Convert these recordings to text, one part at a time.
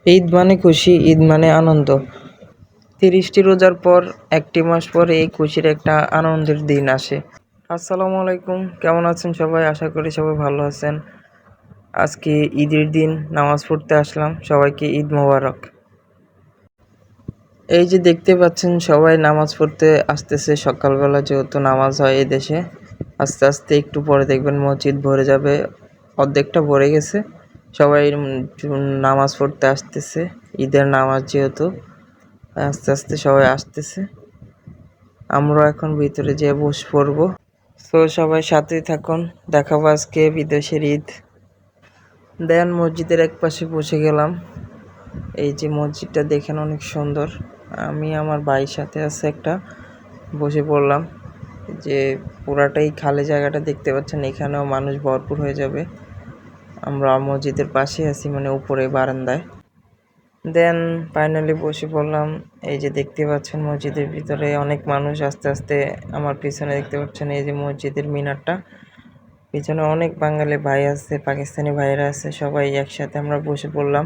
ঈদ মানে খুশি, ঈদ মানে আনন্দ। ৩০টি রোজার পর ১টি মাস পরে এই খুশির একটা আনন্দের দিন আসে। আসসালামু আলাইকুম, কেমন আছেন সবাই? আশা করি সবাই ভালো আছেন। আজকে ঈদের দিন নামাজ পড়তে আসলাম। সবাইকে ঈদ মোবারক। এই যে দেখতে পাচ্ছেন সবাই নামাজ পড়তে আসতেছে সকালবেলা, যেহেতু নামাজ হয় এদেশে। আস্তে আস্তে একটু পরে দেখবেন মসজিদ ভরে যাবে, অর্ধেকটা ভরে গেছে। সবাই নামাজ পড়তে আসতেছে, ঈদের নামাজ যেহেতু। আস্তে আস্তে সবাই আসতেছে, আমরা এখন ভিতরে যেয়ে বসে পড়বো। তো সবাই সাথেই থাকুন, দেখাবো আজকে বিদেশের ঈদ। দেন মসজিদের এক পাশে বসে গেলাম। এই যে মসজিদটা দেখেন অনেক সুন্দর। আমি আমার ভাইয়ের সাথে আছে একটা, বসে পড়লাম। যে পুরাটাই খালি জায়গাটা দেখতে পাচ্ছেন, এখানেও মানুষ ভরপুর হয়ে যাবে। আমরা মসজিদের পাশে আছি, মানে উপরে বারান্দায়। দেন ফাইনালি বসে পড়লাম। এই যে দেখতে পাচ্ছেন মসজিদের ভিতরে অনেক মানুষ। আস্তে আস্তে আমার পিছনে দেখতে পাচ্ছেন এই যে মসজিদের মিনারটা, পিছনে অনেক বাঙালি ভাই আছে, পাকিস্তানি ভাইরা আছে, সবাই একসাথে আমরা বসে পড়লাম।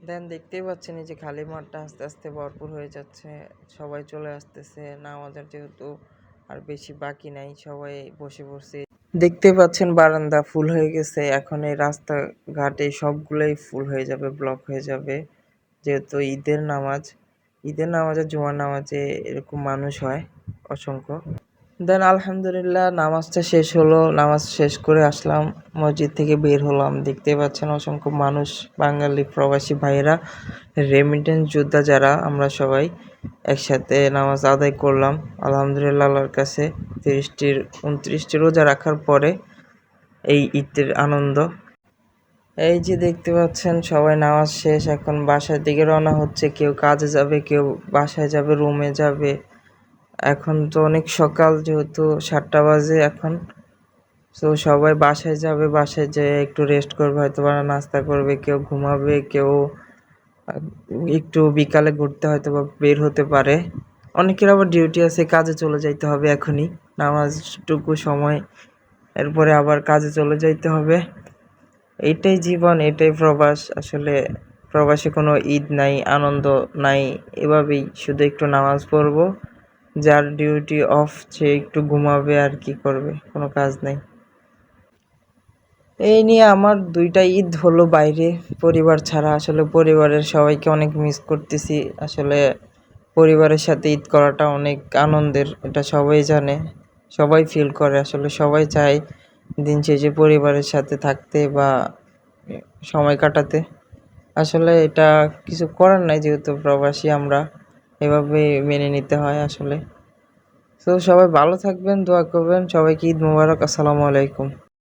দেন দেখতেই পাচ্ছেন এই যে খালি মাঠটা আস্তে আস্তে ভরপুর হয়ে যাচ্ছে, সবাই চলে আসতেছে। নামাজের যেহেতু আর বেশি বাকি নাই, সবাই বসে পড়ছে। দেখতে পাচ্ছেন বারান্দা ফুল হয়ে গেছে। এখন এই রাস্তাঘাটে সবগুলোই ফুল হয়ে যাবে, ব্লক হয়ে যাবে, যেহেতু ঈদের নামাজে জুমার নামাজে এরকম মানুষ হয় অসংখ্য। দেন আলহামদুলিল্লাহ নামাজটা শেষ হলো, নামাজ শেষ করে আসলাম, মসজিদ থেকে বের হলাম। দেখতে পাচ্ছেন অসংখ্য মানুষ, বাঙালি প্রবাসী ভাইয়েরা, রেমিটেন্স যোদ্ধা যারা, আমরা সবাই একসাথে নামাজ আদায় করলাম আলহামদুলিল্লাহ আল্লাহর কাছে। 29টি রোজা রাখার পরে এই ঈদের আনন্দ। এই যে দেখতে পাচ্ছেন সবাই নামাজ শেষ, এখন বাসার দিকে রওনা হচ্ছে। কেউ কাজে যাবে, কেউ বাসায় যাবে, রুমে যাবে। এখন তো অনেক সকাল, যেহেতু 7টা বাজে এখন। তো সবাই বাসায় যাবে, বাসায় যেয়ে একটু রেস্ট করবে, হয়তো বা নাস্তা করবে, কেউ ঘুমাবে, কেউ একটু বিকালে ঘুরতে হয়তো বা বের হতে পারে। অনেকের আবার ডিউটি আছে, কাজে চলে যাইতে হবে এখনই, নামাজটুকু সময়, এরপরে আবার কাজে চলে যাইতে হবে। এইটাই জীবন, এটাই প্রবাস। আসলে প্রবাসে কোনো ঈদ নাই, আনন্দ নাই। এভাবেই শুধু একটু নামাজ পড়বো, যার ডিউটি অফ সে একটু ঘুমাবে, আর কি করবে, কোনো কাজ নাই। এই নিয়ে আমার 2টা ঈদ হলো বাইরে, পরিবার ছাড়া। আসলে পরিবারের সবাইকে অনেক মিস করতেছি। আসলে পরিবারের সাথে ঈদ করাটা অনেক আনন্দের, এটা সবাই জানে, সবাই ফিল করে। আসলে সবাই চায় দিন শেষে পরিবারের সাথে থাকতে বা সময় কাটাতে। আসলে এটা কিছু করার নাই, যেহেতু প্রবাসী আমরা, এভাবে মেনে নিতে হয় আসলে। তো সবাই ভালো থাকবেন, দোয়া করবেন। সবাইকে ঈদ মোবারক। আসসালামু আলাইকুম।